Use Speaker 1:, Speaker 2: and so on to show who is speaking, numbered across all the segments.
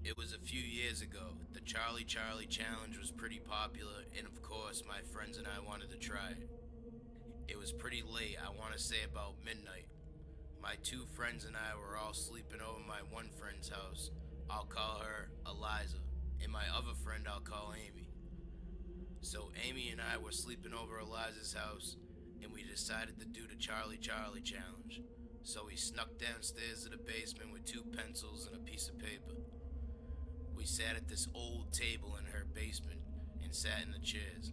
Speaker 1: It was a few years ago. The Charlie Charlie challenge was pretty popular, and of course, my friends and I wanted to try it. It was pretty late, I want to say about midnight. My two friends and I were all sleeping over my one friend's house. I'll call her Eliza, and my other friend I'll call Amy. So Amy and I were sleeping over Eliza's house, and we decided to do the Charlie Charlie challenge. So we snuck downstairs to the basement with two pencils and a piece of paper. We sat at this old table in her basement and sat in the chairs.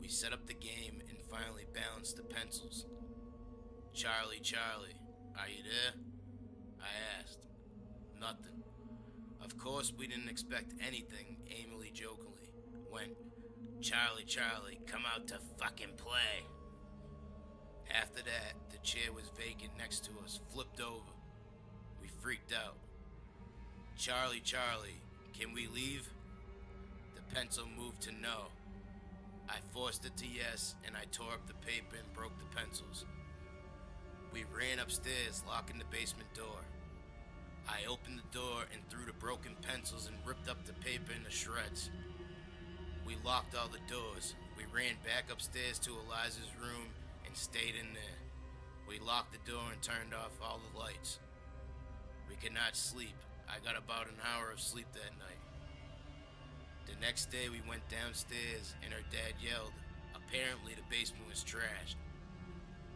Speaker 1: We set up the game and finally balanced the pencils. Charlie, Charlie, are you there? I asked. Nothing. Of course, we didn't expect anything, Emily jokingly went, Charlie, Charlie, come out to fucking play. After that, the chair was vacant next to us, flipped over. We freaked out. Charlie, Charlie, can we leave? The pencil moved to no. I forced it to yes, and I tore up the paper and broke the pencils. We ran upstairs, locking the basement door. I opened the door and threw the broken pencils and ripped up the paper into shreds. We locked all the doors. We ran back upstairs to Eliza's room and stayed in there. We locked the door and turned off all the lights. We could not sleep. I got about an hour of sleep that night. The next day we went downstairs and her dad yelled. Apparently the basement was trashed.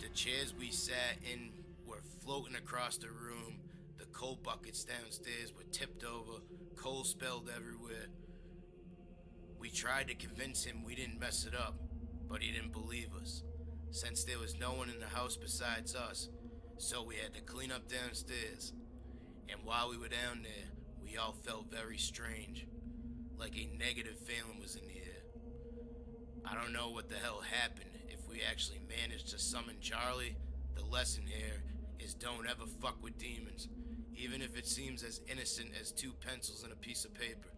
Speaker 1: The chairs we sat in were floating across the room. The coal buckets downstairs were tipped over, coal spilled everywhere. We tried to convince him we didn't mess it up, but he didn't believe us, since there was no one in the house besides us, so we had to clean up downstairs. And while we were down there, we all felt very strange, like a negative feeling was in the air. I don't know what the hell happened. If we actually managed to summon Charlie, the lesson here is don't ever fuck with demons, even if it seems as innocent as two pencils and a piece of paper.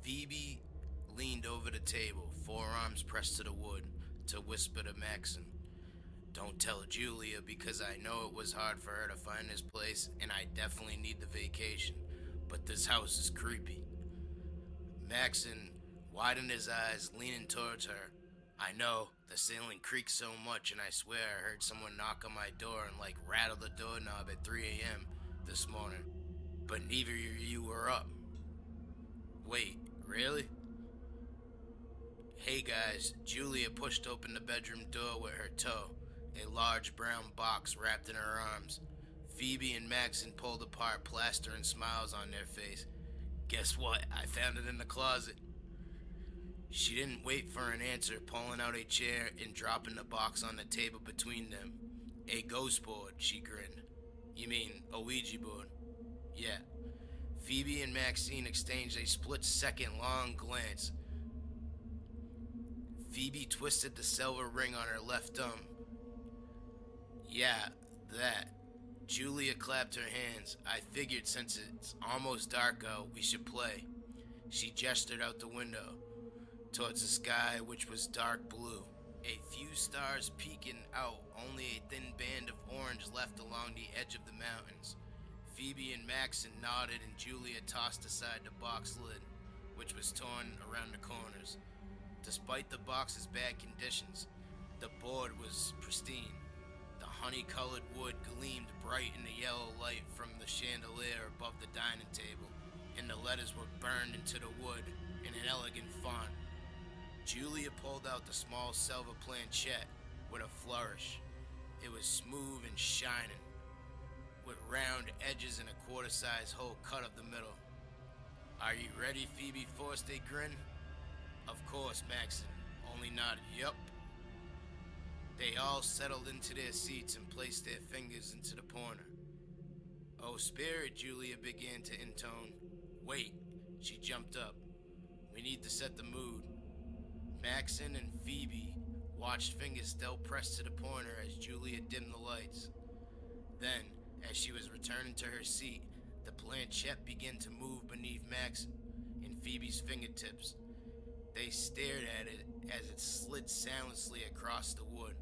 Speaker 1: Phoebe leaned over the table, forearms pressed to the wood, to whisper to Maxon, don't tell Julia because I know it was hard for her to find this place and I definitely need the vacation, but this house is creepy. Maxon widened his eyes, leaning towards her. I know, the ceiling creaks so much and I swear I heard someone knock on my door and like rattle the doorknob at 3 a.m. this morning, but neither of you were up. Wait, really? Hey guys, Julia pushed open the bedroom door with her toe, a large brown box wrapped in her arms. Phoebe and Maxon pulled apart, plaster and smiles on their face. Guess what? I found it in the closet. She didn't wait for an answer, pulling out a chair and dropping the box on the table between them. A ghost board, she grinned. You mean a Ouija board? Yeah. Phoebe and Maxine exchanged a split-second long glance. Phoebe twisted the silver ring on her left thumb. Yeah, that. Julia clapped her hands. I figured since it's almost dark out, we should play. She gestured out the window, towards the sky which was dark blue. A few stars peeking out, only a thin band of orange left along the edge of the mountains. Phoebe and Maxon nodded and Julia tossed aside the box lid, which was torn around the corners. Despite the box's bad conditions, the board was pristine. The honey-colored wood gleamed bright in the yellow light from the chandelier above the dining table, and the letters were burned into the wood in an elegant font. Julia pulled out the small silver planchette with a flourish. It was smooth and shining, with round edges and a quarter-size hole cut up the middle. Are you ready? Phoebe forced a grin. Of course, Maxon only nodded, yup. They all settled into their seats and placed their fingers into the pointer. Oh, spirit, Julia began to intone. Wait, she jumped up. We need to set the mood. Maxon and Phoebe watched fingers still pressed to the pointer as Julia dimmed the lights. Then, as she was returning to her seat, the planchette began to move beneath Maxon and Phoebe's fingertips. They stared at it as it slid soundlessly across the wood.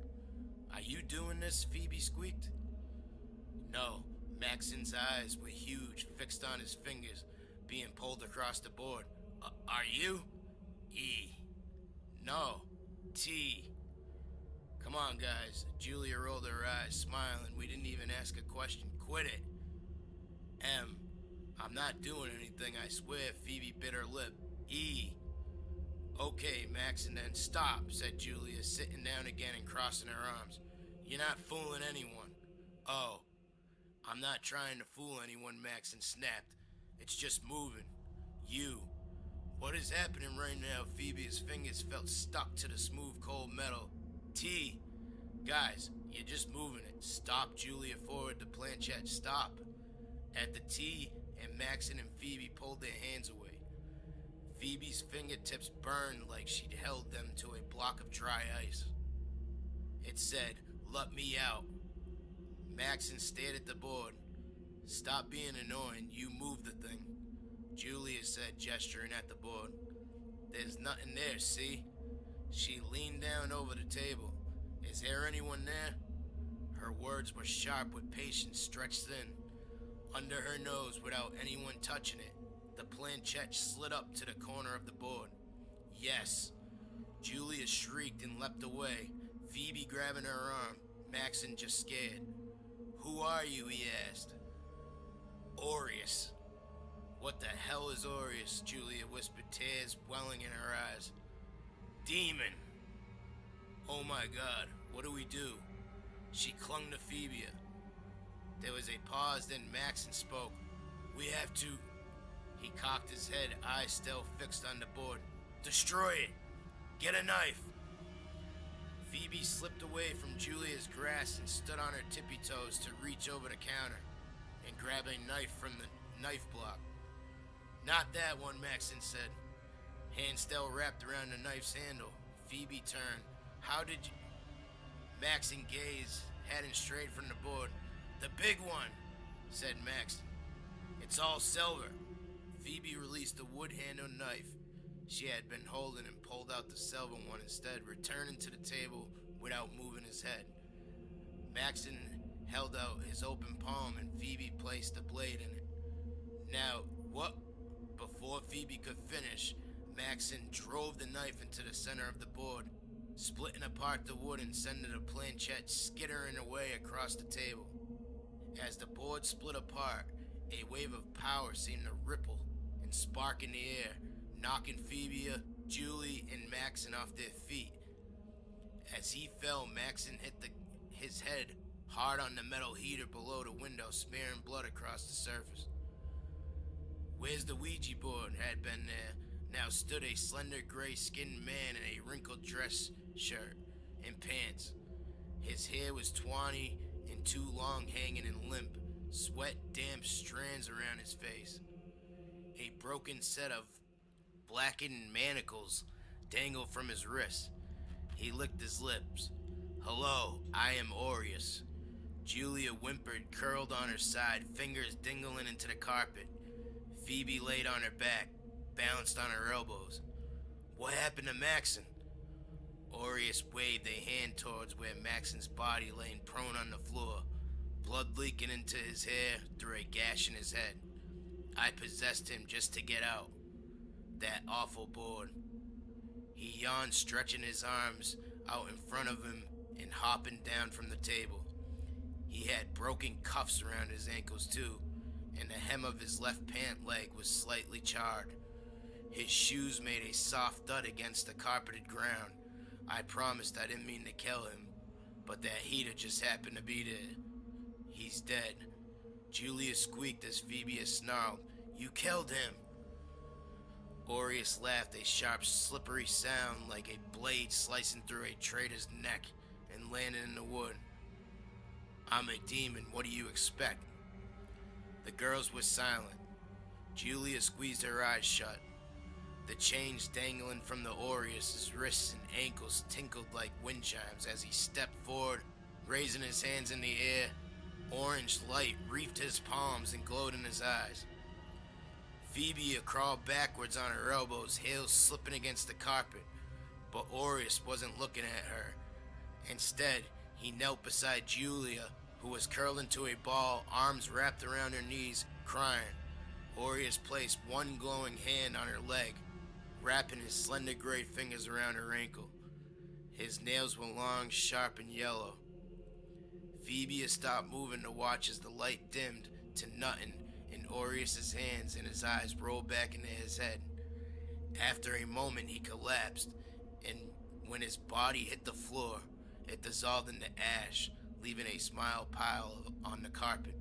Speaker 1: Are you doing this? Phoebe squeaked. No, Maxon's eyes were huge, fixed on his fingers, being pulled across the board. Are you? E. No. T. Come on, guys. Julia rolled her eyes, smiling. We didn't even ask a question. Quit it. M. I'm not doing anything, I swear. Phoebe bit her lip. E. Okay, Max, and then stop, said Julia, sitting down again and crossing her arms. You're not fooling anyone. Oh. I'm not trying to fool anyone, Maxon snapped. It's just moving. You. What is happening right now? Phoebe's fingers felt stuck to the smooth, cold metal. T. Guys, you're just moving it. Stop, Julia forward the planchette. Stop. At the T, and Maxon and Phoebe pulled their hands away. Phoebe's fingertips burned like she'd held them to a block of dry ice. It said, "Let me out." Maxon stared at the board. Stop being annoying, you move the thing, Julia said, gesturing at the board. There's nothing there, see? She leaned down over the table. Is there anyone there? Her words were sharp with patience stretched thin. Under her nose, without anyone touching it, the planchette slid up to the corner of the board. Yes. Julia shrieked and leapt away, Phoebe grabbing her arm, Maxon just scared. Who are you, he asked. Aureus. What the hell is Aureus? Julia whispered, tears welling in her eyes. Demon. Oh my God, what do we do? She clung to Phoebe. There was a pause, then Maxon spoke. We have to... He cocked his head, eyes still fixed on the board. Destroy it! Get a knife! Phoebe slipped away from Julia's grasp and stood on her tippy toes to reach over the counter and grab a knife from the knife block. Not that one, Maxon said. Hand still wrapped around the knife's handle. Phoebe turned. How did you... Maxon gazed, heading straight from the board. The big one, said Maxon. It's all silver. Phoebe released the wood-handled knife she had been holding and pulled out the silver one instead, returning to the table without moving his head. Maxon held out his open palm and Phoebe placed the blade in it. Now, what? Before Phoebe could finish, Maxon drove the knife into the center of the board, splitting apart the wood and sending the planchette skittering away across the table. As the board split apart, a wave of power seemed to ripple and spark in the air, knocking Phoebe, Julie, and Maxon off their feet. As he fell, Maxon hit his head hard on the metal heater below the window, smearing blood across the surface. Where's the Ouija board had been there, now stood a slender gray-skinned man in a wrinkled dress shirt and pants. His hair was tawny and too long, hanging and limp, sweat damp strands around his face. A broken set of blackened manacles dangled from his wrists. He licked his lips. Hello, I am Aureus. Julia whimpered, curled on her side, fingers dingling into the carpet. Phoebe laid on her back, balanced on her elbows. What happened to Maxon? Aureus waved a hand towards where Maxon's body lay prone on the floor, blood leaking into his hair through a gash in his head. I possessed him just to get out. That awful board. He yawned, stretching his arms out in front of him and hopping down from the table. He had broken cuffs around his ankles too, and the hem of his left pant leg was slightly charred. His shoes made a soft thud against the carpeted ground. I promised I didn't mean to kill him, but that heater just happened to be there. He's dead. Julia squeaked as Phoebe snarled, You killed him. Aureus laughed, a sharp, slippery sound like a blade slicing through a traitor's neck and landing in the wood. I'm a demon, what do you expect? The girls were silent. Julia squeezed her eyes shut. The chains dangling from the Aureus's wrists and ankles tinkled like wind chimes as he stepped forward, raising his hands in the air. Orange light reefed his palms and glowed in his eyes. Phoebe crawled backwards on her elbows, heels slipping against the carpet, but Aureus wasn't looking at her. Instead, he knelt beside Julia, who was curled into a ball, arms wrapped around her knees, crying. Orius placed one glowing hand on her leg, wrapping his slender gray fingers around her ankle. His nails were long, sharp, and yellow. Phoebe stopped moving to watch as the light dimmed to nothing in Orius's hands and his eyes rolled back into his head. After a moment, he collapsed, and when his body hit the floor, it dissolved into ash, leaving a small pile on the carpet.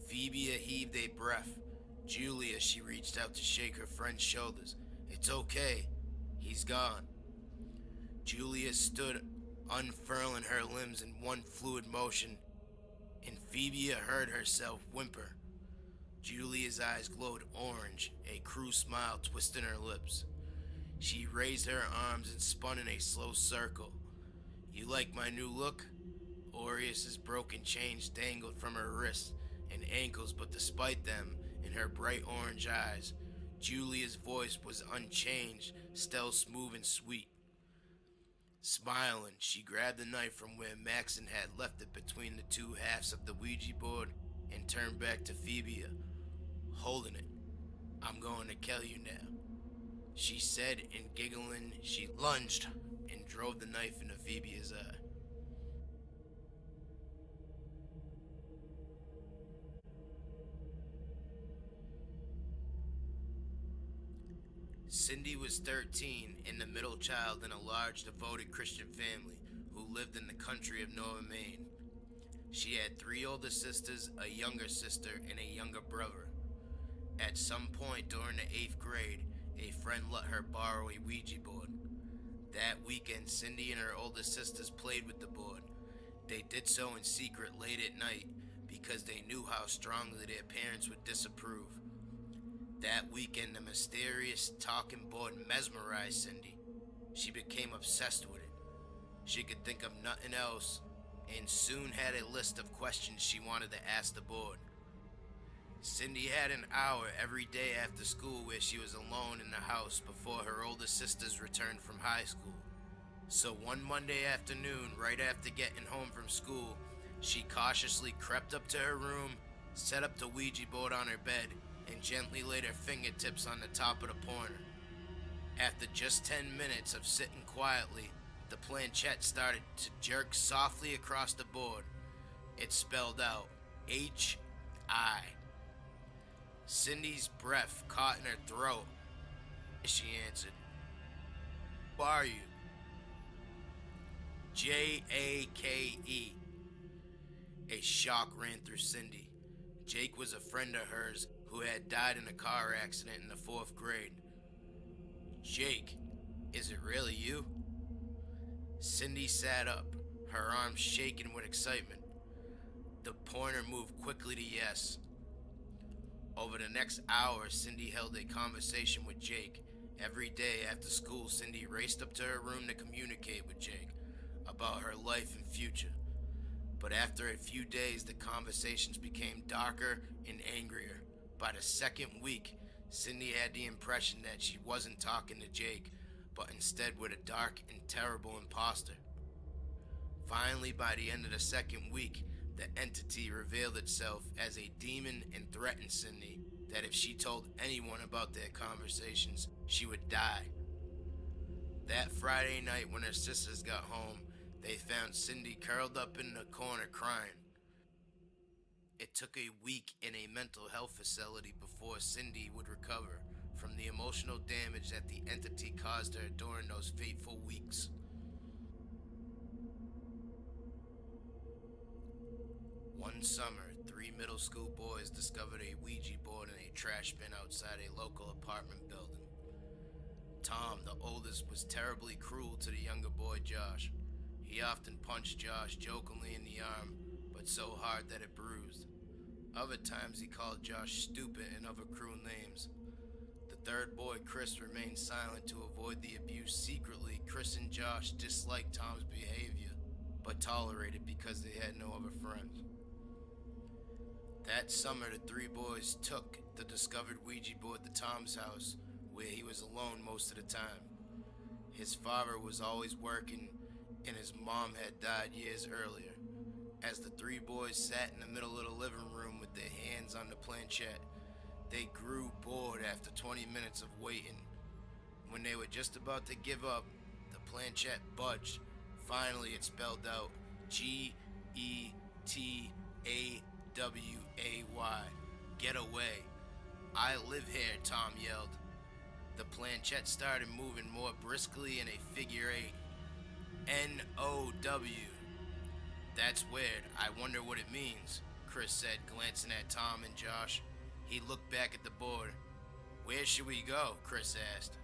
Speaker 1: Phoebe heaved a breath. Julia, she reached out to shake her friend's shoulders. It's okay. He's gone. Julia stood, unfurling her limbs in one fluid motion, and Phoebe heard herself whimper. Julia's eyes glowed orange, a cruel smile twisting her lips. She raised her arms and spun in a slow circle. You like my new look? Orius's broken chains dangled from her wrists and ankles, but despite them, in her bright orange eyes, Julia's voice was unchanged, still smooth and sweet. Smiling, she grabbed the knife from where Maxon had left it between the two halves of the Ouija board and turned back to Phoebe, holding it. I'm going to kill you now, she said, and giggling, she lunged and drove the knife into Phoebe's eye. Cindy was 13 and the middle child in a large, devoted Christian family who lived in the country of Northern Maine. She had 3 older sisters, a younger sister, and a younger brother. At some point during the 8th grade, a friend let her borrow a Ouija board. That weekend, Cindy and her older sisters played with the board. They did so in secret late at night because they knew how strongly their parents would disapprove. That weekend, the mysterious talking board mesmerized Cindy. She became obsessed with it. She could think of nothing else and soon had a list of questions she wanted to ask the board. Cindy had an hour every day after school where she was alone in the house before her older sisters returned from high school. So one Monday afternoon, right after getting home from school, she cautiously crept up to her room, set up the Ouija board on her bed, and gently laid her fingertips on the top of the pointer. After just 10 minutes of sitting quietly, the planchette started to jerk softly across the board. It spelled out H-I. Cindy's breath caught in her throat as she answered, Who are you? Jake. A shock ran through Cindy. Jake was a friend of hers who had died in a car accident in the 4th grade. Jake, is it really you? Cindy sat up, her arms shaking with excitement. The pointer moved quickly to yes. Over the next hour, Cindy held a conversation with Jake. Every day after school, Cindy raced up to her room to communicate with Jake about her life and future. But after a few days, the conversations became darker and angrier. By the second week, Cindy had the impression that she wasn't talking to Jake, but instead with a dark and terrible imposter. Finally, by the end of the second week, the entity revealed itself as a demon and threatened Cindy that if she told anyone about their conversations, she would die. That Friday night when her sisters got home, they found Cindy curled up in the corner crying. It took a week in a mental health facility before Cindy would recover from the emotional damage that the entity caused her during those fateful weeks. One summer, 3 middle school boys discovered a Ouija board in a trash bin outside a local apartment building. Tom, the oldest, was terribly cruel to the younger boy Josh. He often punched Josh jokingly in the arm, but so hard that it bruised. Other times he called Josh stupid and other cruel names. The third boy, Chris, remained silent to avoid the abuse. Secretly, Chris and Josh disliked Tom's behavior, but tolerated because they had no other friends. That summer, the 3 boys took the discovered Ouija board to Tom's house, where he was alone most of the time. His father was always working, and his mom had died years earlier. As the three boys sat in the middle of the living room with their hands on the planchette, they grew bored after 20 minutes of waiting. When they were just about to give up, the planchette budged. Finally, it spelled out Getaway. Get away. I live here, Tom yelled. The planchette started moving more briskly in a figure eight. N-O-W. That's weird. I wonder what it means, Chris said, glancing at Tom and Josh. He looked back at the board. Where should we go? Chris asked.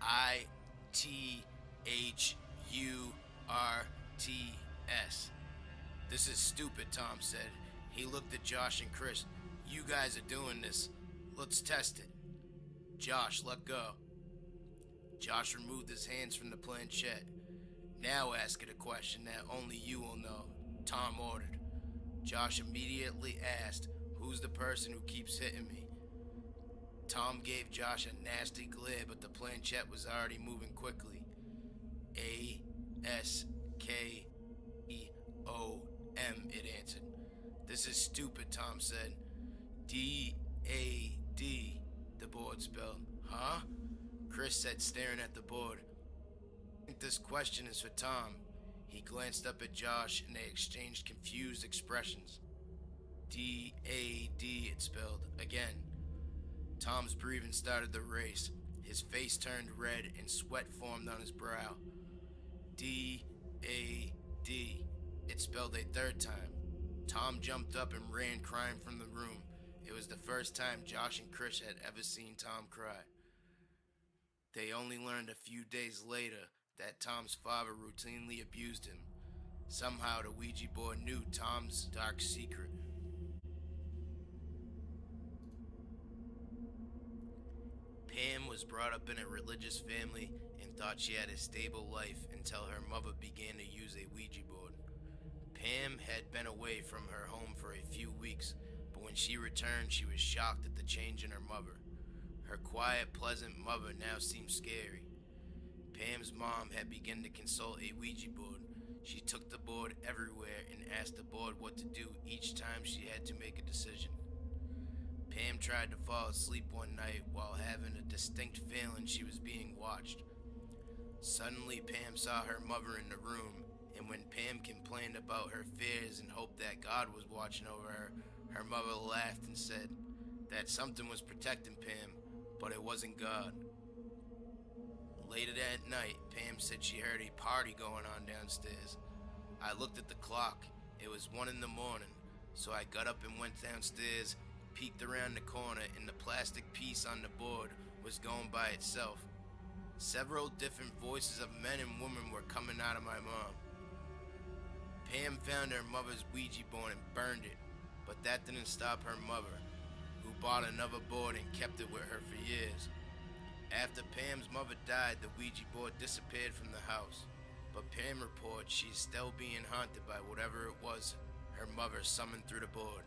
Speaker 1: I-T-H-U-R-T-S. This is stupid, Tom said. He looked at Josh and Chris. You guys are doing this. Let's test it. Josh, let go. Josh removed his hands from the planchette. Now ask it a question that only you will know, Tom ordered. Josh immediately asked, who's the person who keeps hitting me? Tom gave Josh a nasty glare, but the planchette was already moving quickly. A-S-K-E-O-M, it answered. This is stupid, Tom said. D-A-D, the board spelled. Huh? Chris said, staring at the board. I think this question is for Tom. He glanced up at Josh and they exchanged confused expressions. D-A-D, it spelled. Again. Tom's breathing started to race. His face turned red and sweat formed on his brow. D-A-D, it spelled a third time. Tom jumped up and ran crying from the room. It was the first time Josh and Chris had ever seen Tom cry. They only learned a few days later that Tom's father routinely abused him. Somehow the Ouija board knew Tom's dark secret. Pam was brought up in a religious family and thought she had a stable life until her mother began to use a Ouija board. Pam had been away from her home for a few weeks, but when she returned, she was shocked at the change in her mother. Her quiet, pleasant mother now seemed scary. Pam's mom had begun to consult a Ouija board. She took the board everywhere and asked the board what to do each time she had to make a decision. Pam tried to fall asleep one night while having a distinct feeling she was being watched. Suddenly, Pam saw her mother in the room, and when Pam complained about her fears and hoped that God was watching over her, her mother laughed and said that something was protecting Pam, but it wasn't God. Later that night, Pam said she heard a party going on downstairs. I looked at the clock. It was 1 a.m, so I got up and went downstairs, peeked around the corner, and the plastic piece on the board was going by itself. Several different voices of men and women were coming out of my mom. Pam found her mother's Ouija board and burned it, but that didn't stop her mother, who bought another board and kept it with her for years. After Pam's mother died, the Ouija board disappeared from the house, but Pam reports she's still being haunted by whatever it was her mother summoned through the board.